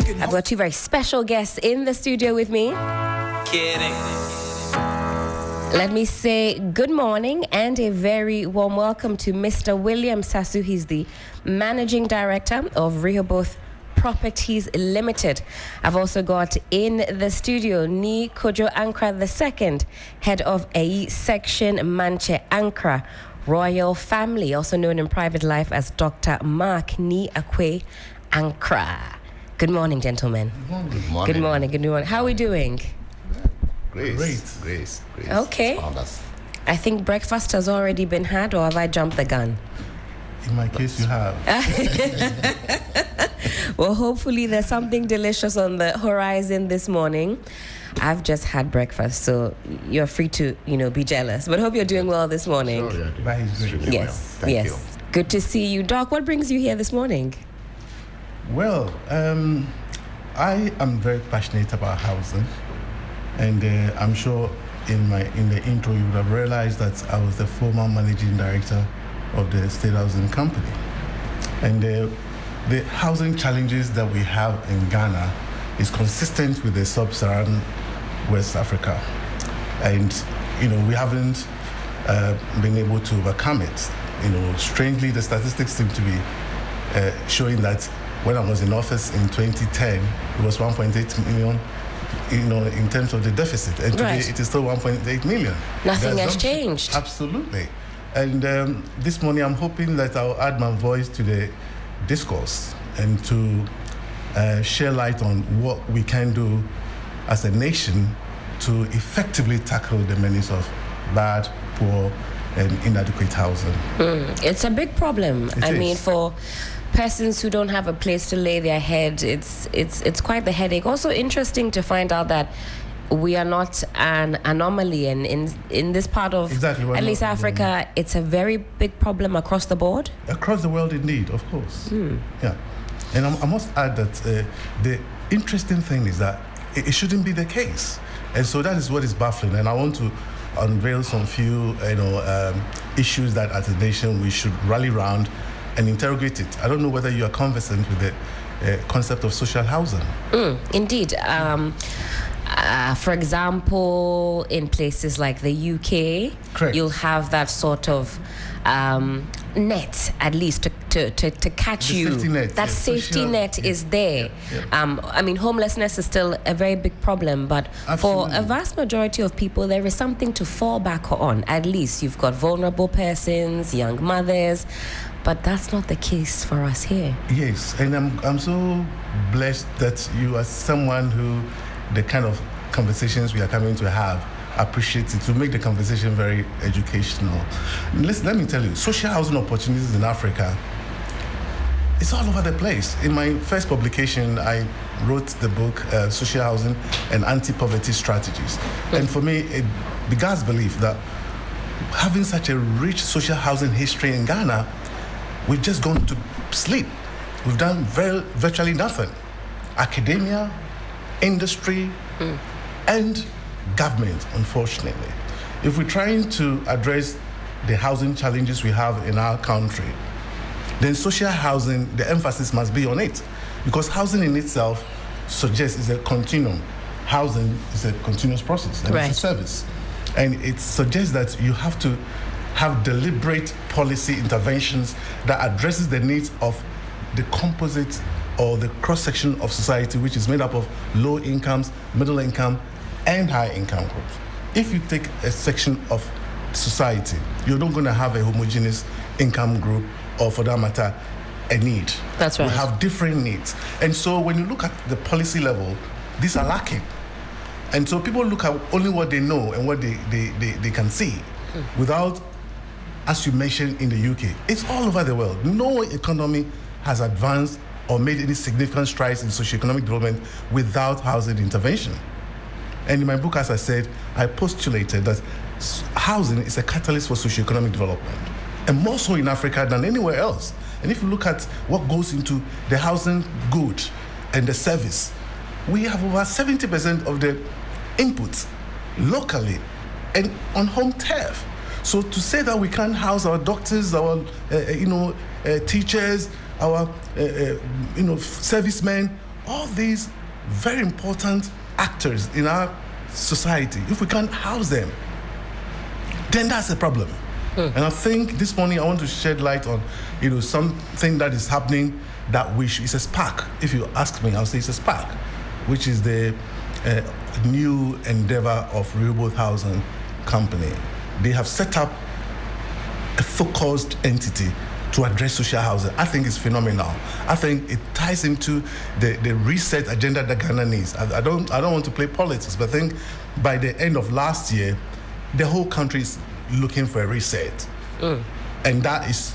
I've got two very special guests in the studio with me. Let me say good morning and a very warm welcome to Mr. William Sasu. He's the Managing Director of Rehoboth Properties Limited. I've also got in the studio Ni Kojo Ankra II, Head of AE Section Manche Ankra Royal Family, also known in private life as Dr. Mark Ni Akwe Ankra. Good morning, gentlemen. Good morning. Good morning. Good morning. How are we doing? Great. Okay. I think breakfast has already been had, or have I jumped the gun? In my case, you have. Well, hopefully there's something delicious on the horizon this morning. I've just had breakfast, so you're free to, be jealous. But hope you're doing well this morning. Sure, Yes, well. Thank you. Good to see you. Doc, what brings you here this morning? Well, I am very passionate about housing, and I'm sure in the intro you would have realized that I was the former managing director of the State Housing Company. And the housing challenges that we have in Ghana is consistent with the sub-Saharan West Africa. And, we haven't been able to overcome it. Strangely, the statistics seem to be showing that when I was in office in 2010, it was 1.8 million, in terms of the deficit. And today it is still 1.8 million. Nothing has changed. Absolutely. And this morning, I'm hoping that I'll add my voice to the discourse and to share light on what we can do as a nation to effectively tackle the menace of bad, poor, and inadequate housing. It's a big problem. I mean, for persons who don't have a place to lay their head, it's quite the headache. Also interesting to find out that we are not an anomaly, and in this part of at least Africa, it's a very big problem across the board. Across the world, indeed, of course. Yeah, and I must add that the interesting thing is that it shouldn't be the case, and so that is what is baffling. And I want to unveil some few issues that as a nation we should rally around and interrogate it. I don't know whether you are conversant with the concept of social housing. Indeed. For example, in places like the UK, Correct. You'll have that sort of net, at least to catch The you. safety net, that safety net is there. Homelessness is still a very big problem, but Absolutely. for a vast majority of people, there is something to fall back on. At least you've got vulnerable persons, young mothers, but that's not the case for us here. Yes, and I'm so blessed that you are someone who the kind of conversations we are coming to have appreciates it, to make the conversation very educational. Let me tell you, social housing opportunities in Africa, it's all over the place. In my first publication, I wrote the book, Social Housing and Anti-Poverty Strategies. And for me, it begars belief that having such a rich social housing history in Ghana, we've just gone to sleep. We've done virtually nothing. Academia, industry, and government, unfortunately. If we're trying to address the housing challenges we have in our country, then social housing, the emphasis must be on it. Because housing in itself suggests it's a continuum. Housing is a continuous process, and it's a service. And it suggests that you have to have deliberate policy interventions that addresses the needs of the composite or the cross-section of society, which is made up of low incomes, middle income, and high income groups. If you take a section of society, you're not going to have a homogeneous income group, or for that matter, a need. That's right. We have different needs. And so when you look at the policy level, these are lacking. And so people look at only what they know and what they can see without, as you mentioned in the UK, it's all over the world. No economy has advanced or made any significant strides in socioeconomic development without housing intervention. And in my book, as I said, I postulated that housing is a catalyst for socioeconomic development, and more so in Africa than anywhere else. And if you look at what goes into the housing good and the service, we have over 70% of the inputs locally and on home turf. So to say that we can't house our doctors, our teachers, our servicemen all these very important actors in our society, if we can't house them, then that's a problem. And I think this morning I want to shed light on, something that is happening that it's a spark. If you ask me, I'll say it's a spark, which is the new endeavor of Rehoboth Housing Company. They have set up a focused entity to address social housing. I think it's phenomenal. I think it ties into the reset agenda that Ghana needs. I don't want to play politics, but I think by the end of last year, the whole country is looking for a reset. And that is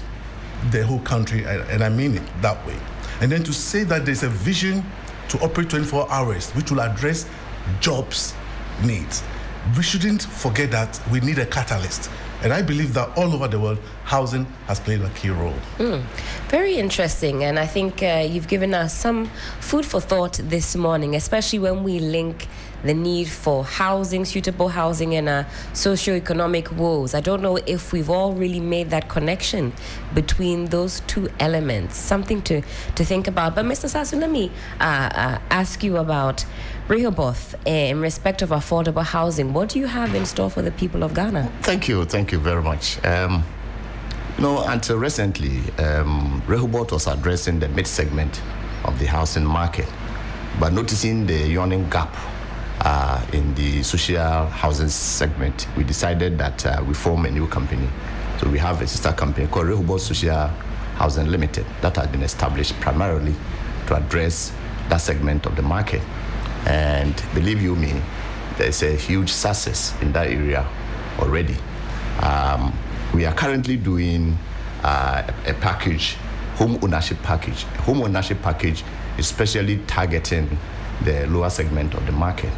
the whole country, and I mean it that way. And then to say that there's a vision to operate 24 hours, which will address jobs needs. We shouldn't forget that we need a catalyst. And I believe that all over the world, housing has played a key role. Very interesting. And I think you've given us some food for thought this morning, especially when we link the need for housing, suitable housing, and socioeconomic woes. I don't know if we've all really made that connection between those two elements. Something to think about. But Mr. Sasu, let me ask you about Rehoboth in respect of affordable housing. What do you have in store for the people of Ghana? Thank you very much. Until recently, Rehoboth was addressing the mid-segment of the housing market, but noticing the yawning gap in the social housing segment, we decided that we form a new company. So we have a sister company called Rehoboth Social Housing Limited that has been established primarily to address that segment of the market. And believe you me, there's a huge success in that area already. We are currently doing a package, home ownership package. Home ownership package is especially targeting the lower segment of the market.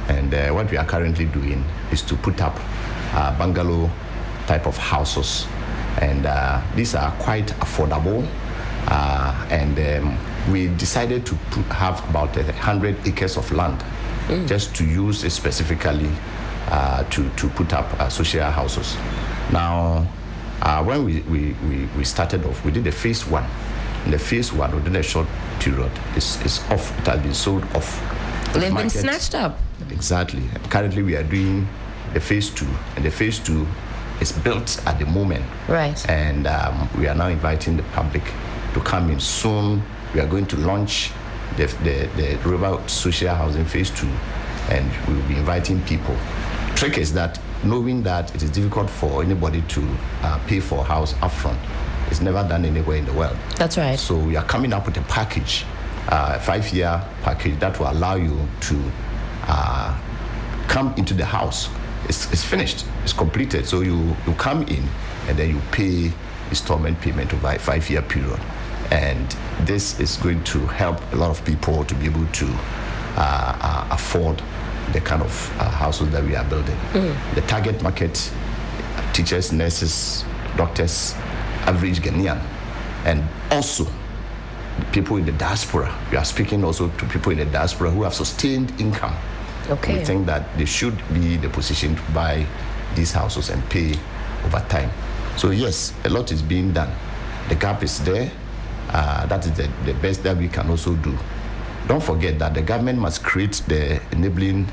And what we are currently doing is to put up bungalow type of houses. And these are quite affordable. And we decided to have about 100 acres of land just to use it specifically to put up social houses. Now, when we started off, we did the phase one. And the phase one, within a short period, is off. It has been sold off. They've been snatched up. Exactly. Currently, we are doing the phase two, and the phase two is built at the moment. Right. And we are now inviting the public to come in soon. We are going to launch the Rehoboth Social Housing Phase 2, and we will be inviting people. Trick is that knowing that it is difficult for anybody to pay for a house upfront. It's never done anywhere in the world. That's right. So we are coming up with a package, a 5-year package that will allow you to come into the house. It's finished. It's completed. So you come in and then you pay installment payment over a 5-year period. And this is going to help a lot of people to be able to afford the kind of houses that we are building. The target market, teachers, nurses, doctors, average Ghanaian, and also people in the diaspora. We are speaking also to people in the diaspora who have sustained income. Okay. We think that they should be in the position to buy these houses and pay over time. So yes, a lot is being done. The gap is there. That is the best that we can also do. Don't forget that the government must create the enabling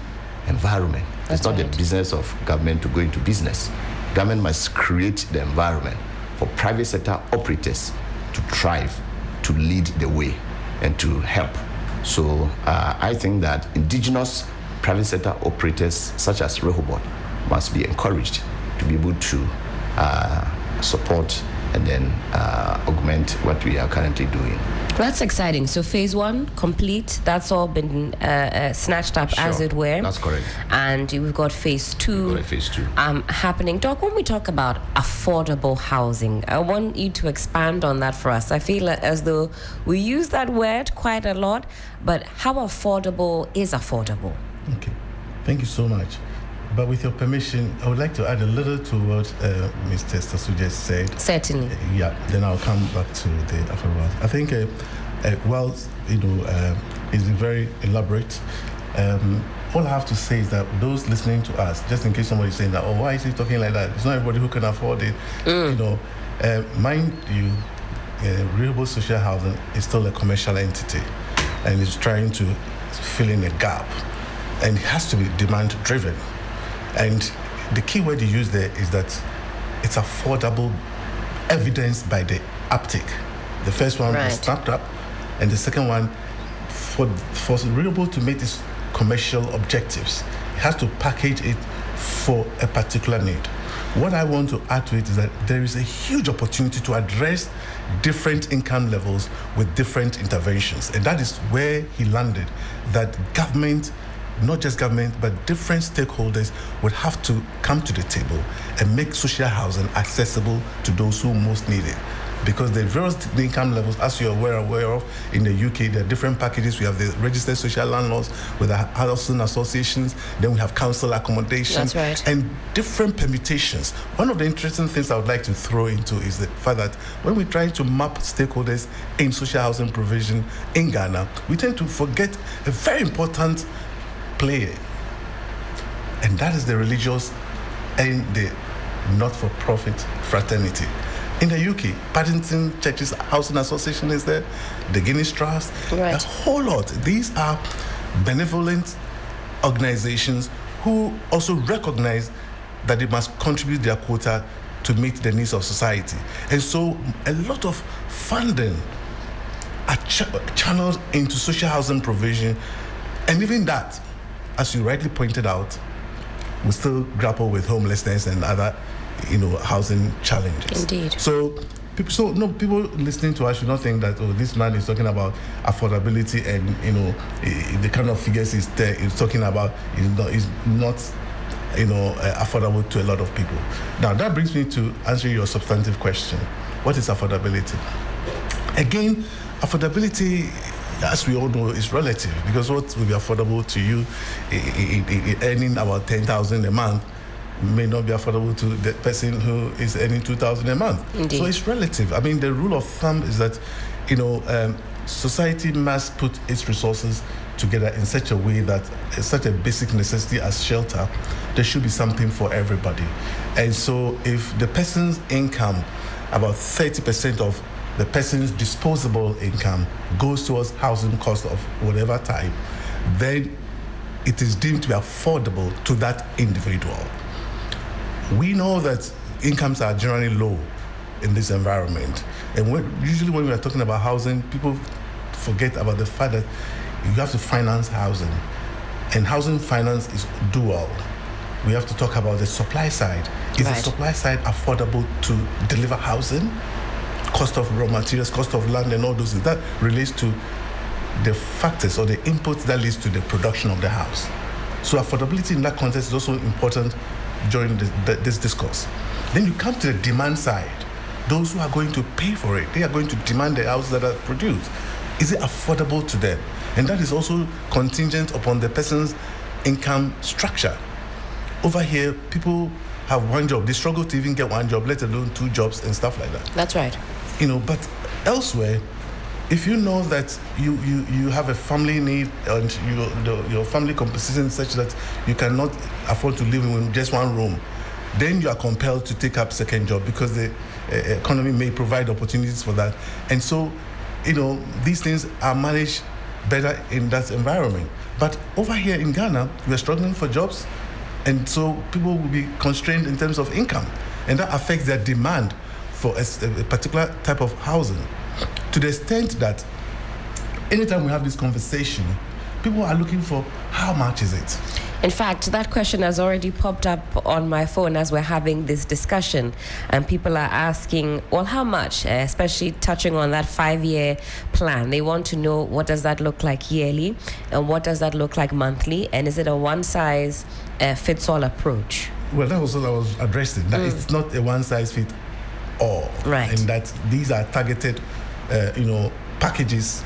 environment. It's not the business of government to go into business. Government must create the environment for private sector operators to thrive, to lead the way, and to help. So I think that indigenous private sector operators such as Rehoboth must be encouraged to be able to support and then augment what we are currently doing. That's exciting. So phase 1 complete. That's all been snatched up, as it were. That's correct. And we've got phase 2 happening. Doc, when we talk about affordable housing, I want you to expand on that for us. I feel as though we use that word quite a lot, but how affordable is affordable? Okay, thank you so much. But with your permission, I would like to add a little to what Mr. Sasu just said. Certainly. Yeah, then I'll come back to the affordable. I think, it's very elaborate. All I have to say is that those listening to us, just in case somebody's saying that, oh, why is he talking like that? It's not everybody who can afford it. Mind you, Rehoboth Social Housing is still a commercial entity. and is trying to fill in a gap. And it has to be demand-driven. And the key word you use there is that it's affordable, evidenced by the uptake. The first one was snapped up, and the second one, for Rehoboth to meet its commercial objectives, it has to package it for a particular need. What I want to add to it is that there is a huge opportunity to address different income levels with different interventions. And that is where he landed, that government, not just government, but different stakeholders would have to come to the table and make social housing accessible to those who most need it. Because the various income levels, as you're aware of, in the UK, there are different packages. We have the registered social landlords with the housing associations, then we have council accommodation. That's right. And different permutations. One of the interesting things I would like to throw into is the fact that when we're trying to map stakeholders in social housing provision in Ghana, we tend to forget a very important player, and that is the religious and the not-for-profit fraternity. In the UK, Paddington Churches Housing Association is there, the Guinness Trust, a whole lot. These are benevolent organizations who also recognize that they must contribute their quota to meet the needs of society. And so a lot of funding are channeled into social housing provision, and even that, as you rightly pointed out, we still grapple with homelessness and other, housing challenges. Indeed. So people listening to us should not think that, this man is talking about affordability and, the kind of figures he's talking about is not affordable to a lot of people. Now, that brings me to answer your substantive question. What is affordability? Again, affordability, as we all know, is relative, because what will be affordable to you earning about 10,000 a month may not be affordable to the person who is earning 2,000 a month. Indeed. So it's relative. I mean, the rule of thumb is that, society must put its resources together in such a way that such a basic necessity as shelter, there should be something for everybody. And so if the person's income, about 30% of the person's disposable income goes towards housing cost of whatever type, then it is deemed to be affordable to that individual. We know that incomes are generally low in this environment. And usually when we are talking about housing, people forget about the fact that you have to finance housing. And housing finance is dual. We have to talk about the supply side. Is the supply side affordable to deliver housing? Cost of raw materials, cost of land, and all those things. That relates to the factors or the inputs that leads to the production of the house. So affordability in that context is also important during this discourse. Then you come to the demand side. Those who are going to pay for it, they are going to demand the houses that are produced. Is it affordable to them? And that is also contingent upon the person's income structure. Over here, people have one job. They struggle to even get one job, let alone two jobs and stuff like that. That's right. But elsewhere, if you know that you have a family need and your family composition is such that you cannot afford to live in just one room, then you are compelled to take up second job because the economy may provide opportunities for that. And so, these things are managed better in that environment. But over here in Ghana, we are struggling for jobs, and so people will be constrained in terms of income, and that affects their demand for a particular type of housing. To the extent that anytime we have this conversation, people are looking for how much is it? In fact, that question has already popped up on my phone as we're having this discussion, and people are asking, well, how much, especially touching on that 5-year plan. They want to know, what does that look like yearly, and what does that look like monthly, and is it a one-size-fits-all approach? Well, that was what I was addressing, that it's not a one-size-fits-all. Right. And that these are targeted, packages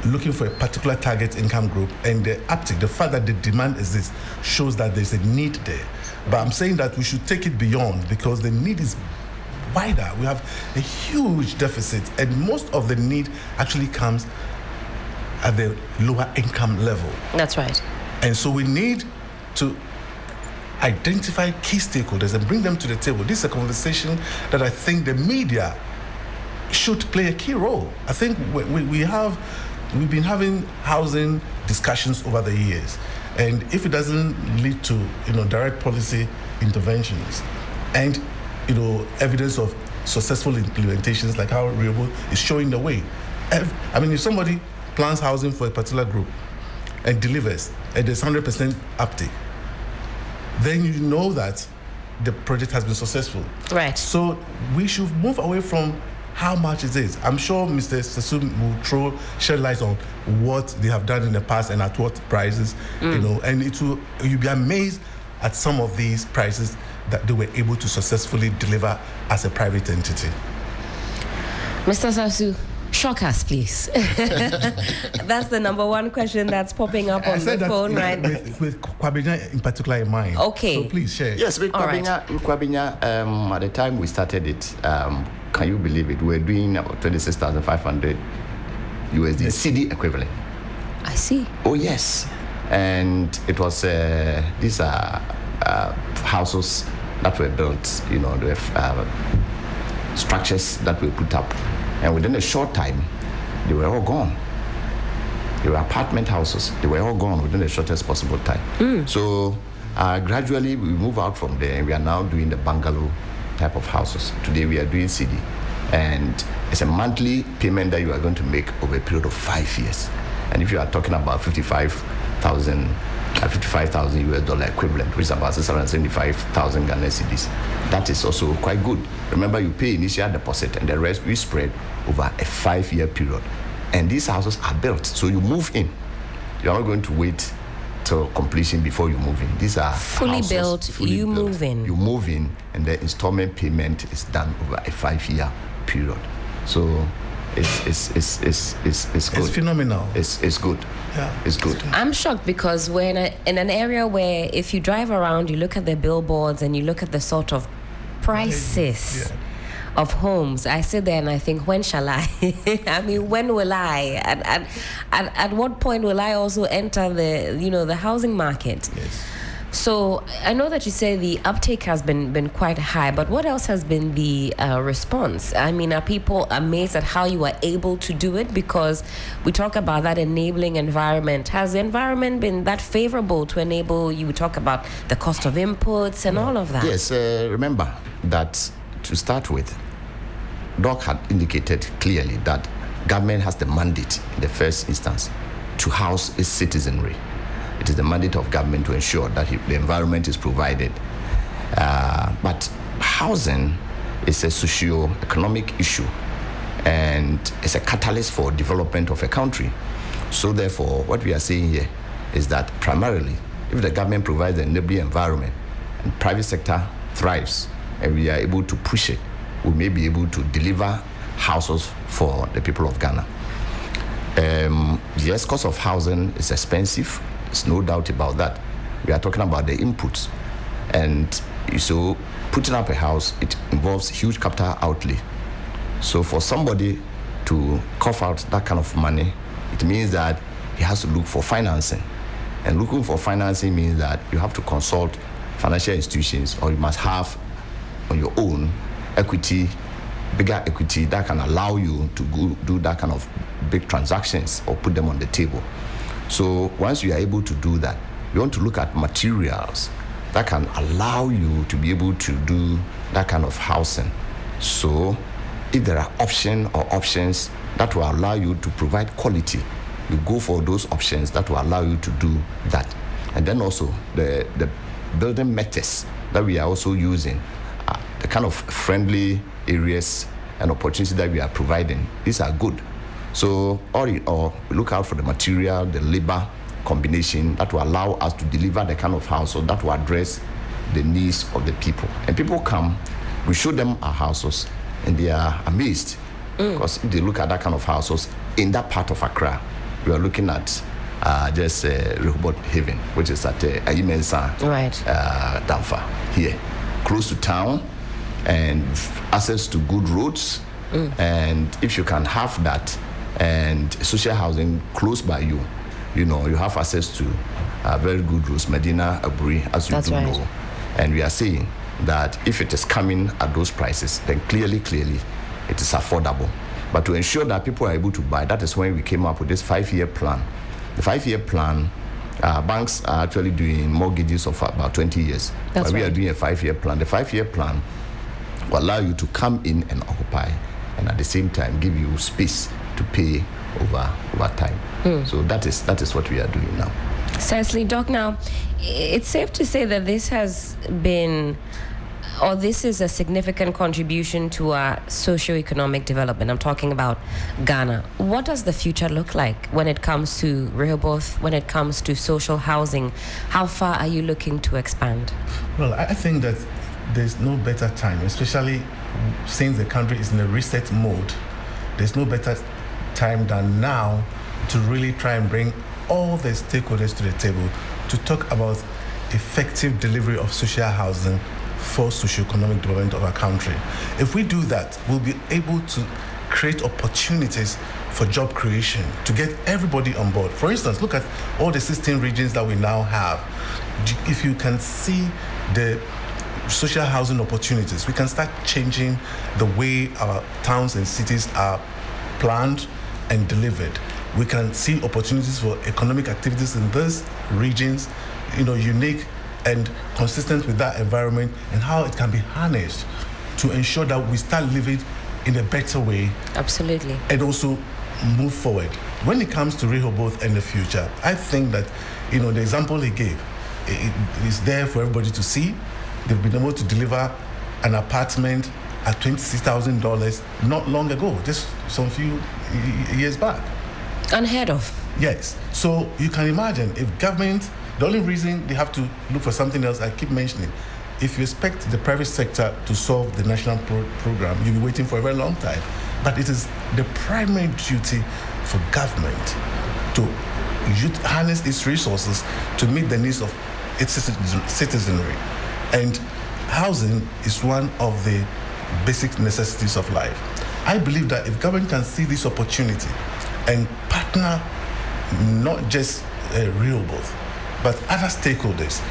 looking for a particular target income group, and the uptick, the fact that the demand exists, shows that there's a need there. But I'm saying that we should take it beyond, because the need is wider. We have a huge deficit, and most of the need actually comes at the lower income level. That's right. And so we need to identify key stakeholders and bring them to the table. This is a conversation that I think the media should play a key role. I think we have we've been having housing discussions over the years, and if it doesn't lead to direct policy interventions and evidence of successful implementations, like how Rehoboth is showing the way. If somebody plans housing for a particular group and delivers, and there's 100% uptake, then you know that the project has been successful. Right. So we should move away from how much it is. I'm sure Mr. Sasu will shed light on what they have done in the past and at what prices, and you'll be amazed at some of these prices that they were able to successfully deliver as a private entity. Mr. Sasu, shock us, please. That's the number one question that's popping up on the phone, right? With Kwabena in particular in mind. Okay. So please share. Yes, with Kwabena, at the time we started it, can you believe it? We were doing about 26,500 USD CD equivalent. I see. Oh, yes. And it was, these are houses that were built, the structures that were put up. And within a short time, they were all gone. They were apartment houses. They were all gone within the shortest possible time. So gradually we move out from there, and we are now doing the bungalow type of houses. Today we are doing CD. And it's a monthly payment that you are going to make over a period of 5 years. And if you are talking about 55,000 US dollar equivalent, which is about 675,000 Ghana cedis, that is also quite good. Remember, you pay initial deposit and the rest we spread over a 5-year period. And these houses are built, so you move in. You are not going to wait till completion before you move in. These are fully built. You move in. You move in, and the installment payment is done over a 5-year period. So it's good. It's phenomenal. It's good. Yeah. It's good. I'm shocked because we're in an area where if you drive around, you look at the billboards and you look at the sort of prices of homes. I sit there and I think, when shall I? I mean, when will I? At what point will I also enter the housing market? Yes. So I know that you say the uptake has been quite high, but what else has been the response? I mean, are people amazed at how you are able to do it? Because we talk about that enabling environment. Has the environment been that favorable to enable you? We talk about the cost of inputs and all of that. Yes, remember that to start with, Doc had indicated clearly that government has the mandate in the first instance to house its citizenry. It is the mandate of government to ensure that the environment is provided. But housing is a socio-economic issue, and it's a catalyst for development of a country. So therefore, what we are saying here is that primarily, if the government provides an enabling environment and private sector thrives, and we are able to push it, we may be able to deliver houses for the people of Ghana. Yes, cost of housing is expensive. There's no doubt about that. We are talking about the inputs. And so putting up a house, it involves huge capital outlay. So for somebody to cough out that kind of money, it means that he has to look for financing. And looking for financing means that you have to consult financial institutions, or you must have on your own equity, bigger equity that can allow you to go do that kind of big transactions or put them on the table. So once you are able to do that, you want to look at materials that can allow you to be able to do that kind of housing. So if there are options that will allow you to provide quality, you go for those options that will allow you to do that. And then also the building methods that we are also using, the kind of friendly areas and opportunities that we are providing, these are good. So or look out for the material, the labor combination that will allow us to deliver the kind of house so that will address the needs of the people. And people come, we show them our houses, and they are amazed. Because if they look at that kind of houses in that part of Accra, we are looking at just Rehoboth Haven, which is at Ayimensa, Damfa, here, close to town, and access to good roads. And if you can have that, and social housing close by you, you have access to very good roads, Medina, Aburi, as you know. And we are saying that if it is coming at those prices, then clearly it is affordable. But to ensure that people are able to buy, that is when we came up with this 5-year plan. The 5-year plan, banks are actually doing mortgages of about 20 years. That's but we right. are doing a 5-year plan. The 5-year plan will allow you to come in and occupy, and at the same time give you space to pay over time. So that is what we are doing now. Certainly, Doc. Now, it's safe to say that this has been, or this is a significant contribution to our socio-economic development. I'm talking about Ghana. What does the future look like when it comes to Rehoboth, when it comes to social housing? How far are you looking to expand? Well, I think that there's no better time, especially since the country is in a reset mode. There's no better time than now to really try and bring all the stakeholders to the table to talk about effective delivery of social housing for socio-economic development of our country. If we do that, we'll be able to create opportunities for job creation, to get everybody on board. For instance, look at all the 16 regions that we now have. If you can see the social housing opportunities, we can start changing the way our towns and cities are planned and delivered. We can see opportunities for economic activities in those regions, unique and consistent with that environment, and how it can be harnessed to ensure that we start living in a better way. Absolutely. And also move forward. When it comes to Rehoboth and the future, I think that, the example he gave, it is there for everybody to see. They've been able to deliver an apartment at $26,000 not long ago, just some few years back. Unheard of. Yes. So you can imagine if government, the only reason they have to look for something else, I keep mentioning, if you expect the private sector to solve the national program, you'll be waiting for a very long time. But it is the primary duty for government to harness its resources to meet the needs of its citizenry. And housing is one of the basic necessities of life. I believe that if government can see this opportunity and partner not just Rehoboth, but other stakeholders,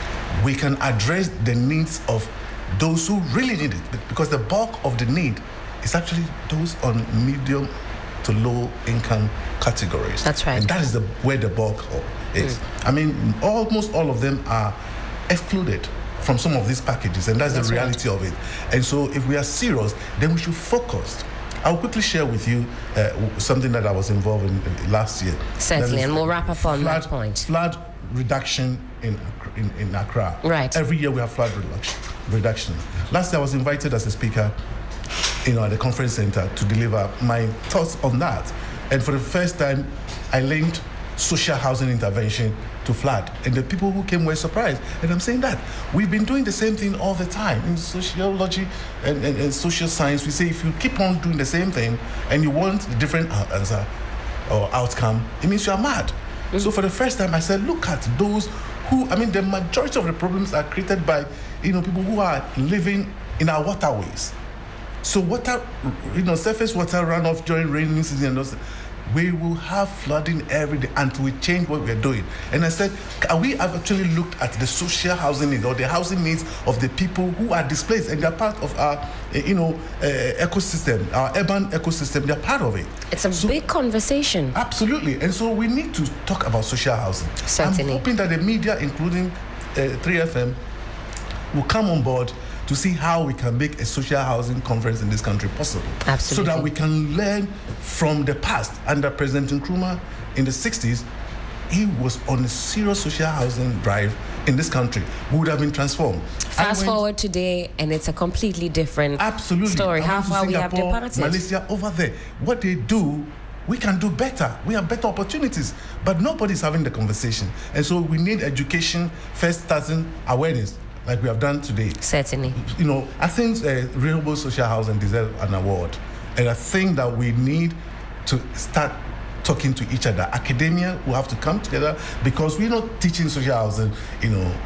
we can address the needs of those who really need it, because the bulk of the need is actually those on medium to low income categories. That's right. And that is where the bulk is. I mean, almost all of them are excluded from some of these packages, and that's the reality of it. And so if we are serious, then we should focus. I'll quickly share with you something that I was involved in last year. Certainly, and we'll wrap up on that point. Flood reduction in Accra. Right. Every year we have flood reduction. Last year I was invited as a speaker, at the conference center to deliver my thoughts on that. And for the first time, I linked social housing intervention to flood. And the people who came were surprised. And I'm saying that we've been doing the same thing all the time. In sociology and social science, we say if you keep on doing the same thing and you want a different answer or outcome, it means you are mad. So for the first time, I said, look at those the majority of the problems are created by, people who are living in our waterways. So water, surface water runoff during rainy season and those, we will have flooding every day until we change what we're doing. And I said, we have actually looked at the social housing needs or the housing needs of the people who are displaced, and they're part of our, ecosystem, our urban ecosystem. They're part of it. It's a big conversation. Absolutely. And so we need to talk about social housing. Certainly. I'm hoping that the media, including 3FM, will come on board to see how we can make a social housing conference in this country possible. Absolutely. So that we can learn from the past. Under President Nkrumah in the 60s, he was on a serious social housing drive in this country. We would have been transformed. Fast forward today, and it's a completely different absolutely story. How far we have departed. Malaysia, over there. What they do, we can do better. We have better opportunities. But nobody's having the conversation. And so we need education, first starting awareness, like we have done today. Certainly. I think Rehoboth Social Housing deserves an award. And I think that we need to start talking to each other. Academia will have to come together, because we're not teaching social housing.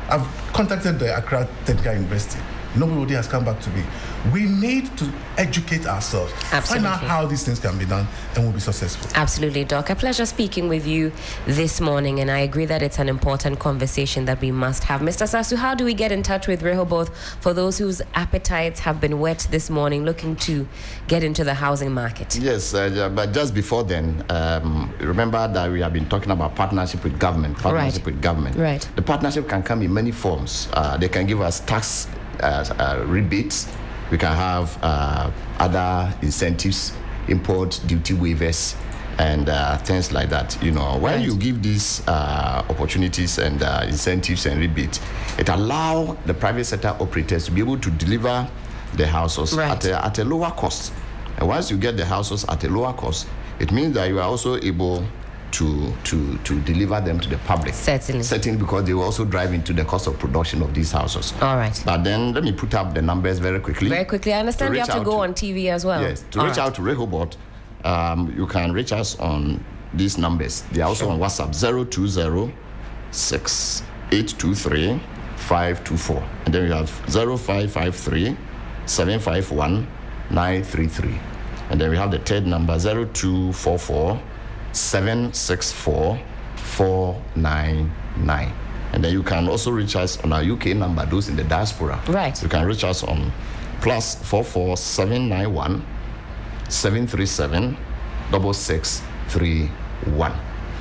I've contacted the Accra Technical University. Nobody has come back to me. We need to educate ourselves, Absolutely. find out how these things can be done, and we'll be successful. Absolutely, Doc. A pleasure speaking with you this morning, and I agree that it's an important conversation that we must have. Mr. Sasu, how do we get in touch with Rehoboth for those whose appetites have been whet this morning, looking to get into the housing market? Yes, but just before then, remember that we have been talking about partnership with government. Right. The partnership can come in many forms. They can give us tax rebates. We can have other incentives, import duty waivers, and things like that. When you give these opportunities and incentives and rebates, it allows the private sector operators to be able to deliver the houses at a lower cost. And once you get the houses at a lower cost, it means that you are also able to deliver them to the public. Certainly, because they will also drive into the cost of production of these houses. All right. But then let me put up the numbers very quickly. I understand you have to go on TV as well. Yes. To reach out to Rehoboth, you can reach us on these numbers. They are also on WhatsApp, 020-6823-524. And then we have 0553-751-933. And then we have the third number, 0244-764-499. And then you can also reach us on our UK number, those in the diaspora. Right. You can reach us on +44 791 737 6631.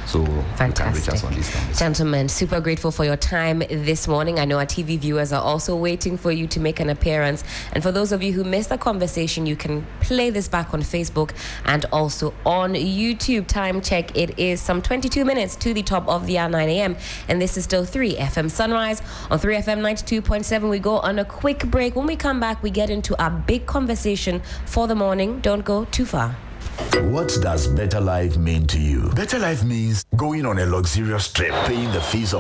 So fantastic. You can reach us on these numbers. Gentlemen, super grateful for your time this morning. I know our TV viewers are also waiting for you to make an appearance. And for those of you who missed the conversation, you can play this back on Facebook and also on YouTube. Time check, it is some 22 minutes to the top of the hour, 9 a.m. And this is still 3FM Sunrise on 3FM 92.7. We go on a quick break. When we come back, we get into our big conversation for the morning. Don't go too far. What does better life mean to you? Better life means going on a luxurious trip, paying the fees of